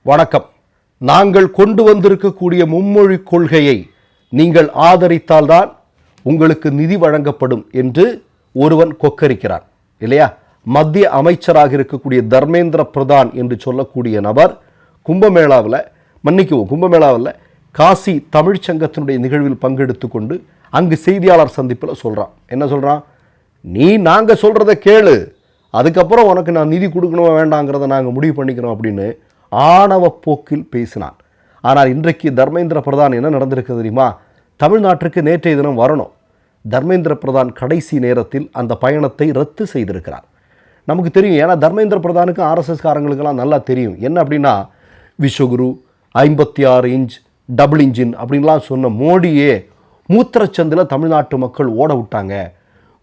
வணக்கம். நாங்கள் கொண்டு வந்திருக்கக்கூடிய மும்மொழி கொள்கையை நீங்கள் ஆதரித்தால்தான் உங்களுக்கு நிதி வழங்கப்படும் என்று ஒருவன் கொக்கரிக்கிறான் இல்லையா? மத்திய அமைச்சராக இருக்கக்கூடிய தர்மேந்திர பிரதான் என்று சொல்லக்கூடிய நபர் கும்பமேளாவில் காசி தமிழ்ச்சங்கத்தினுடைய நிகழ்வில் பங்கெடுத்து கொண்டு அங்கு செய்தியாளர் சந்திப்பில் சொல்கிறான். என்ன சொல்கிறான்? நாங்கள் சொல்கிறத கேளு, அதுக்கப்புறம் உனக்கு நான் நிதி கொடுக்கணும் வேண்டாங்கிறத நாங்கள் முடிவு பண்ணிக்கிறோம் அப்படின்னு ஆணவ போக்கில் பேசினான். ஆனால் இன்றைக்கு தர்மேந்திர பிரதான் என்ன நடந்திருக்கு தெரியுமா? தமிழ்நாட்டிற்கு நேற்றைய தினம் வரணும். தர்மேந்திர பிரதான் கடைசி நேரத்தில் அந்த பயணத்தை ரத்து செய்திருக்கிறார். நமக்கு தெரியும், ஏன்னா தர்மேந்திர பிரதானுக்கு ஆர்எஸ்எஸ் காரங்களுக்கெல்லாம் நல்லா தெரியும். என்ன அப்படின்னா, விஸ்வகுரு 56 இன்ச் டபுள் இன்ஜின் அப்படின்லாம் சொன்ன மோடியே மூத்திரச்சந்தில் தமிழ்நாட்டு மக்கள் ஓட விட்டாங்க.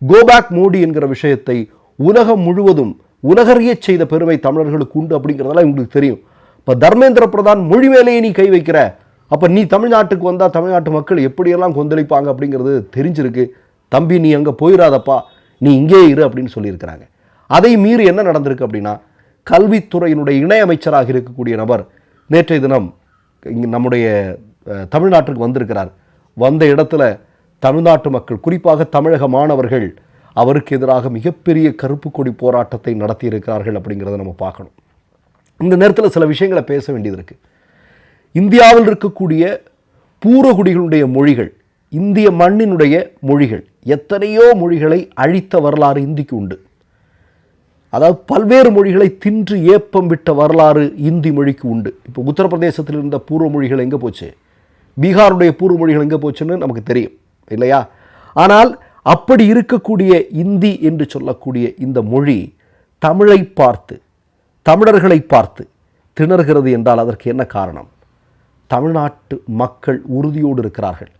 கோபேக் மோடி என்கிற விஷயத்தை உலகம் முழுவதும் உலகறிய செய்த பெருமை தமிழர்களுக்கு உண்டு அப்படிங்கிறதெல்லாம் உங்களுக்கு தெரியும். இப்போ தர்மேந்திர பிரதான் மொழி மேலேயே நீ கை வைக்கிற, அப்போ நீ தமிழ்நாட்டுக்கு வந்தால் தமிழ்நாட்டு மக்கள் எப்படியெல்லாம் கொந்தளிப்பாங்க அப்படிங்கிறது தெரிஞ்சிருக்கு. தம்பி, நீ அங்கே போயிடாதப்பா, நீ இங்கே இரு அப்படின்னு சொல்லியிருக்கிறாங்க. அதை மீறி என்ன நடந்திருக்கு அப்படின்னா, கல்வித்துறையினுடைய இணையமைச்சராக இருக்கக்கூடிய நபர் நேற்றைய தினம் நம்முடைய தமிழ்நாட்டிற்கு வந்திருக்கிறார். வந்த இடத்துல தமிழ்நாட்டு மக்கள், குறிப்பாக தமிழக மாணவர்கள் அவருக்கு எதிராக மிகப்பெரிய கருப்பு கொடி போராட்டத்தை நடத்தியிருக்கிறார்கள் அப்படிங்கிறத நம்ம பார்க்கணும். இந்த நேரத்தில் சில விஷயங்களை பேச வேண்டியது இருக்குது. இந்தியாவில் இருக்கக்கூடிய பூர்வகுடிகளுடைய மொழிகள், இந்திய மண்ணினுடைய மொழிகள், எத்தனையோ மொழிகளை அழித்த வரலாறு இந்திக்கு உண்டு. அதாவது பல்வேறு மொழிகளை தின்று ஏப்பம் விட்ட வரலாறு இந்தி மொழிக்கு உண்டு. இப்போ உத்தரப்பிரதேசத்தில் இருந்த பூர்வ மொழிகள் எங்கே போச்சு, பீகாருடைய பூர்வ மொழிகள் எங்கே போச்சுன்னு நமக்கு தெரியும் இல்லையா? ஆனால் அப்படி இருக்கக்கூடிய இந்தி என்று சொல்லக்கூடிய இந்த மொழி தமிழை பார்த்து, தமிழர்களை பார்த்து திணறுகிறது என்றால் அதற்கு என்ன காரணம்? தமிழ்நாட்டு மக்கள் உறுதியோடு இருக்கிறார்கள்.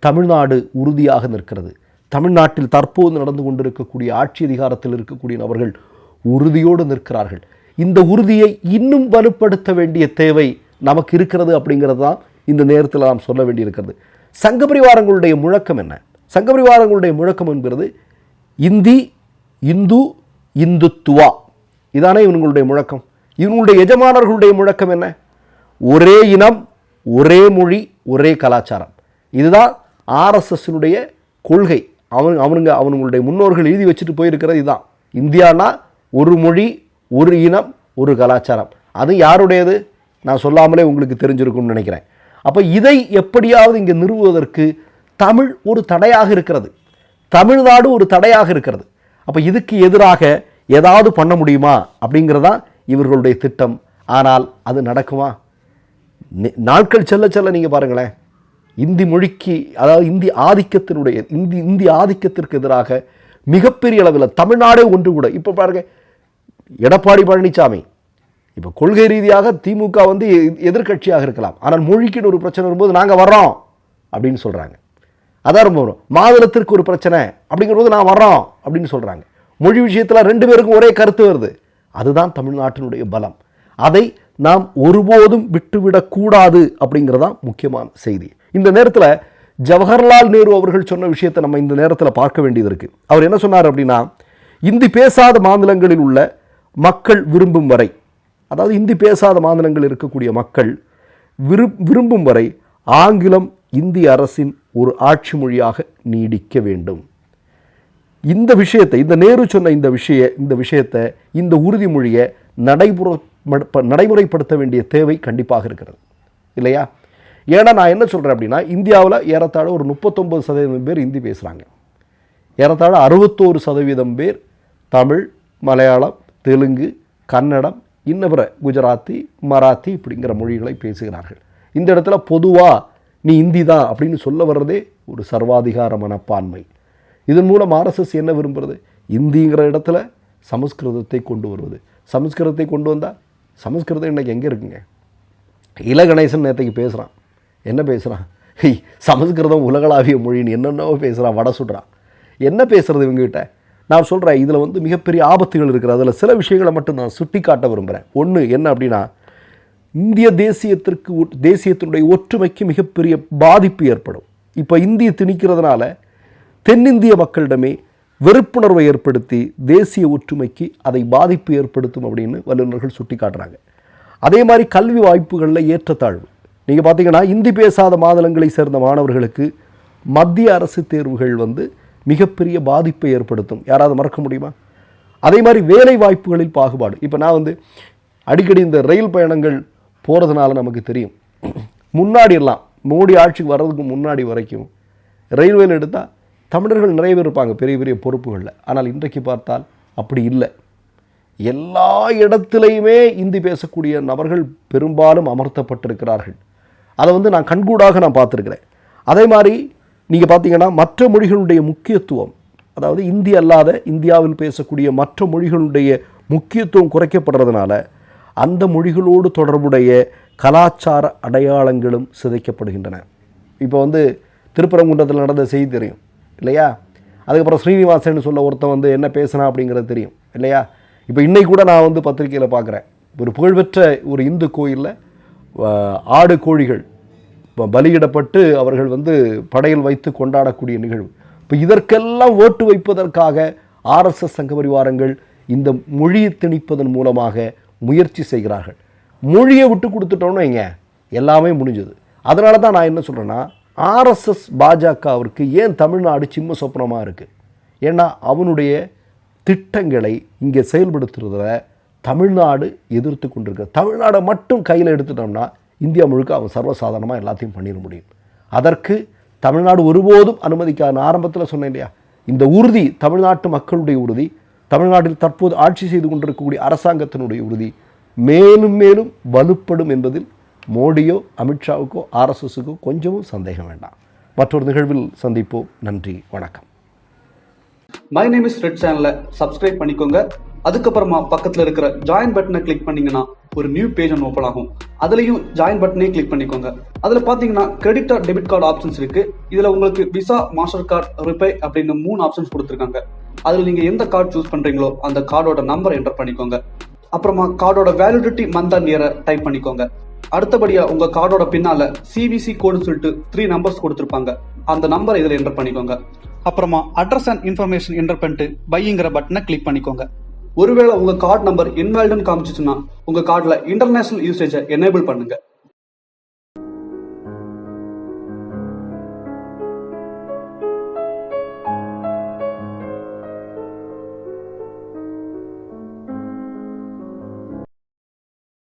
தமிழ்நாடு உறுதியாக நிற்கிறது. தமிழ்நாட்டில் தற்போது நடந்து கொண்டிருக்கக்கூடிய ஆட்சி அதிகாரத்தில் இருக்கக்கூடிய நபர்கள் உறுதியோடு நிற்கிறார்கள். இந்த உறுதியை இன்னும் வலுப்படுத்த வேண்டிய தேவை நமக்கு இருக்கிறது அப்படிங்கிறது தான் இந்த நேரத்தில் நாம் சொல்ல வேண்டியிருக்கிறது. சங்கபரிவாரங்களுடைய முழக்கம் என்ன? சங்கபரிவாரங்களுடைய முழக்கம் என்கிறது இந்தி, இந்து, இந்துத்துவா. இதானே இவங்களுடைய முழக்கம். இவங்களுடைய எஜமானர்களுடைய முழக்கம் என்ன? ஒரே இனம், ஒரே மொழி, ஒரே கலாச்சாரம். இதுதான் ஆர்எஸ்எஸ்னுடைய கொள்கை. அவங்களுடைய முன்னோர்கள் எழுதி வச்சுட்டு போயிருக்கிறது இதுதான். இந்தியானா ஒரு மொழி, ஒரு இனம், ஒரு கலாச்சாரம். அது யாருடையது? நான் சொல்லாமலே உங்களுக்கு தெரிஞ்சிருக்கும்னு நினைக்கிறேன். அப்போ இதை எப்படியாவது இங்கே நிறுவுவதற்கு தமிழ் ஒரு தடையாக இருக்கிறது, தமிழ்நாடு ஒரு தடையாக இருக்கிறது. அப்போ இதுக்கு எதிராக ஏதாவது பண்ண முடியுமா அப்படிங்கிறதான் இவர்களுடைய திட்டம். ஆனால் அது நடக்குமா? நாட்கள் செல்ல செல்ல நீங்கள் பாருங்களேன், இந்தி மொழிக்கு, அதாவது இந்தி ஆதிக்கத்திற்கு எதிராக மிகப்பெரிய அளவில் தமிழ்நாடே ஒன்று கூட. இப்போ பாருங்க, எடப்பாடி பழனிசாமி இப்போ கொள்கை ரீதியாக திமுக எதிர்கட்சியாக இருக்கலாம், ஆனால் மொழிக்குன்னு ஒரு பிரச்சனை வரும்போது நாங்கள் வர்றோம் அப்படின்னு சொல்கிறாங்க. அதான் ரொம்ப வரும். மாநிலத்திற்கு ஒரு பிரச்சனை அப்படிங்கிறபோது நான் வர்றோம் அப்படின்னு சொல்கிறாங்க. மொழி விஷயத்தில் ரெண்டு பேருக்கும் ஒரே கருத்து வருது. அதுதான் தமிழ்நாட்டினுடைய பலம். அதை நாம் ஒருபோதும் விட்டுவிடக்கூடாது அப்படிங்கிறதான் முக்கியமான செய்தி. இந்த நேரத்தில் ஜவஹர்லால் நேரு அவர்கள் சொன்ன விஷயத்தை நம்ம இந்த நேரத்தில் பார்க்க வேண்டியது இருக்குது. அவர் என்ன சொன்னார் அப்படின்னா, இந்தி பேசாத மாநிலங்களில் உள்ள மக்கள் விரும்பும் வரை, அதாவது இந்தி பேசாத மாநிலங்கள் இருக்கக்கூடிய மக்கள் விரும்பும் வரை ஆங்கிலம் இந்திய அரசின் ஒரு ஆட்சி மொழியாக நீடிக்க வேண்டும். இந்த விஷயத்தை, இந்த நேரு சொன்ன இந்த விஷயத்தை, இந்த உறுதிமொழியை நடைமுறைப்படுத்த வேண்டிய தேவை கண்டிப்பாக இருக்கிறது இல்லையா? ஏன்னா நான் என்ன சொல்கிறேன் அப்படின்னா, இந்தியாவில் ஏறத்தாழ ஒரு 39% பேர் இந்தி பேசுகிறாங்க. ஏறத்தாழ 61% பேர் தமிழ், மலையாளம், தெலுங்கு, கன்னடம், இன்னபிற குஜராத்தி, மராத்தி இப்படிங்கிற மொழிகளை பேசுகிறார்கள். இந்த இடத்துல பொதுவாக நீ இந்தி தான் அப்படின்னு சொல்ல வர்றதே ஒரு சர்வாதிகார மனப்பான்மை. இதன் மூலம் ஆர்எஸ்எஸ் என்ன விரும்புகிறது? இந்திங்கிற இடத்துல சமஸ்கிருதத்தை கொண்டு வருவது. சமஸ்கிருதத்தை கொண்டு வந்தால் சமஸ்கிருதம் இன்றைக்கி எங்கே இருக்குங்க? இலகணேசன் நேற்றுக்கு பேசுகிறான். என்ன பேசுகிறான்? சமஸ்கிருதம் உலகளாவிய மொழின்னு என்னென்னவோ பேசுகிறான், வடை சுடுறான். என்ன பேசுகிறது இவங்ககிட்ட? நான் சொல்கிறேன், இதில் மிகப்பெரிய ஆபத்துகள் இருக்குது. அதில் சில விஷயங்களை மட்டும் நான் சுட்டி காட்ட விரும்புகிறேன். ஒன்று என்ன அப்படின்னா, இந்திய தேசியத்தினுடைய ஒற்றுமைக்கு மிகப்பெரிய பாதிப்பு ஏற்படும். இப்போ இந்திய திணிக்கிறதுனால தென்னிந்திய மக்களிடமே வெறுப்புணர்வை ஏற்படுத்தி தேசிய ஒற்றுமைக்கு அதை பாதிப்பு ஏற்படுத்தும் அப்படின்னு வல்லுநர்கள் சுட்டி காட்டுறாங்க. அதே மாதிரி கல்வி வாய்ப்புகளில் ஏற்றத்தாழ்வு. நீங்கள் பார்த்தீங்கன்னா இந்தி பேசாத மாநிலங்களை சேர்ந்த மாணவர்களுக்கு மத்திய அரசு தேர்வுகள் மிகப்பெரிய பாதிப்பை ஏற்படுத்தும். யாராவது மறக்க முடியுமா? அதே மாதிரி வேலை வாய்ப்புகளில் பாகுபாடு. இப்போ நான் அடிக்கடி இந்த ரயில் பயணங்கள் போகிறதுனால நமக்கு தெரியும், முன்னாடி எல்லாம் மோடி ஆட்சிக்கு வர்றதுக்கு முன்னாடி வரைக்கும் ரயில்வேல எடுத்தால் தமிழர்கள் நிறைய பேர் இருப்பாங்க பெரிய பெரிய பொறுப்புகளில். ஆனால் இன்றைக்கு பார்த்தால் அப்படி இல்லை. எல்லா இடத்துலையுமே இந்தி பேசக்கூடிய நபர்கள் பெரும்பாலும் அமர்த்தப்பட்டிருக்கிறார்கள். அதை நான் கண்கூடாக பார்த்துருக்கிறேன். அதே மாதிரி நீங்கள் பார்த்தீங்கன்னா மற்ற மொழிகளுடைய முக்கியத்துவம், அதாவது இந்தி அல்லாத இந்தியாவில் பேசக்கூடிய மற்ற மொழிகளுடைய முக்கியத்துவம் குறைக்கப்படுறதுனால அந்த மொழிகளோடு தொடர்புடைய கலாச்சார அடையாளங்களும் சிதைக்கப்படுகின்றன. இப்போ திருப்பரங்குன்றத்தில் நடந்த செய்தி தெரியும் இல்லையா? அதுக்கப்புறம் ஸ்ரீனிவாசன் சொல்ல ஒருத்தன் என்ன பேசினா அப்படிங்கிறது தெரியும் இல்லையா? இப்போ இன்னைக்கு கூட நான் பத்திரிகையில் பார்க்குறேன், ஒரு புகழ்பெற்ற ஒரு இந்து கோயிலில் ஆடு கோழிகள் பலியிடப்பட்டு அவர்கள் படையில் வைத்து கொண்டாடக்கூடிய நிகழ்வு. இப்போ இதற்கெல்லாம் ஓட்டு வைப்பதற்காக ஆர்எஸ்எஸ் சங்க பரிவாரங்கள் இந்த மொழியை திணிப்பதன் மூலமாக முயற்சி செய்கிறார்கள். மொழியை விட்டு கொடுத்துட்டோன்னு வைங்க, எல்லாமே முடிஞ்சது. அதனால தான் நான் என்ன சொல்கிறேன்னா, ஆர்எஸ்எஸ் பாஜகவிற்கு ஏன் தமிழ்நாடு சிம்ம சொப்னமாக இருக்குது? ஏன்னா அவனுடைய திட்டங்களை இங்கே செயல்படுத்துறத தமிழ்நாடு எதிர்த்து கொண்டிருக்க. தமிழ்நாடை மட்டும் கையில் எடுத்துட்டோம்னா இந்தியா முழுக்க அவன் சர்வசாதாரணமாக எல்லாத்தையும் பண்ணிட முடியும். அதற்கு தமிழ்நாடு ஒருபோதும் அனுமதிக்காத. ஆரம்பத்தில் சொன்னேன் இல்லையா, இந்த உறுதி தமிழ்நாட்டு மக்களுடைய உறுதி, தமிழ்நாட்டில் தற்போது ஆட்சி செய்து கொண்டிருக்கக்கூடிய அரசாங்கத்தினுடைய உறுதி மேலும் மேலும் வலுப்படும் என்பதில் மோடியோ அமித்ஷாவுக்கோ ஆர்எஸ்எஸுக்கோ கொஞ்சமும் சந்தேகம் வேண்டாம். மற்றொரு நிகழ்வில் சந்திப்போம். நன்றி, வணக்கம். மை நேம் இஸ் ரெட் சேனலை சப்ஸ்கிரைப் பண்ணிக்கோங்க. அதுக்கப்புறமா பக்கத்தில் இருக்கிற ஜாயின் பட்டனை கிளிக் பண்ணீங்கன்னா ஒரு நியூ பேஜ் ஒன்று ஓப்பன் ஆகும். அதுலேயும் ஜாயின் பட்டனே கிளிக் பண்ணிக்கோங்க. அதில் பார்த்தீங்கன்னா credit R debit card options இருக்கு. இதில் உங்களுக்கு விசா, மாஸ்டர் கார்டு, ரிப்பே அப்படின்னு 3 ஆப்ஷன்ஸ் கொடுத்துருக்காங்க. அதில் நீங்கள் எந்த கார்டு சூஸ் பண்ணுறீங்களோ அந்த கார்டோட நம்பர் என்டர் பண்ணிக்கோங்க. அப்புறமா கார்டோட வேலிடிட்டி மந்த் அண்ட் இயரை டைப் பண்ணிக்கோங்க. அடுத்தபடியா உங்க கார்டோட பின்னால சிவிசி கோடுன்னு சொல்லிட்டு 3 நம்பர்ஸ் கொடுத்துருப்பாங்க. அந்த நம்பரை இதில் என்டர் பண்ணிக்கோங்க. அப்புறமா அட்ரஸ் அண்ட் இன்ஃபர்மேஷன் என்டர் பண்ணிட்டு பைங்கிற பட்டனை கிளிக் பண்ணிக்கோங்க. ஒருவேளை உங்க கார்டு நம்பர் இன்வாலிட்னு காமிச்சிச்சுன்னா உங்க கார்டுல இன்டர்நேஷனல் யூசேஜை எனேபிள் பண்ணுங்க.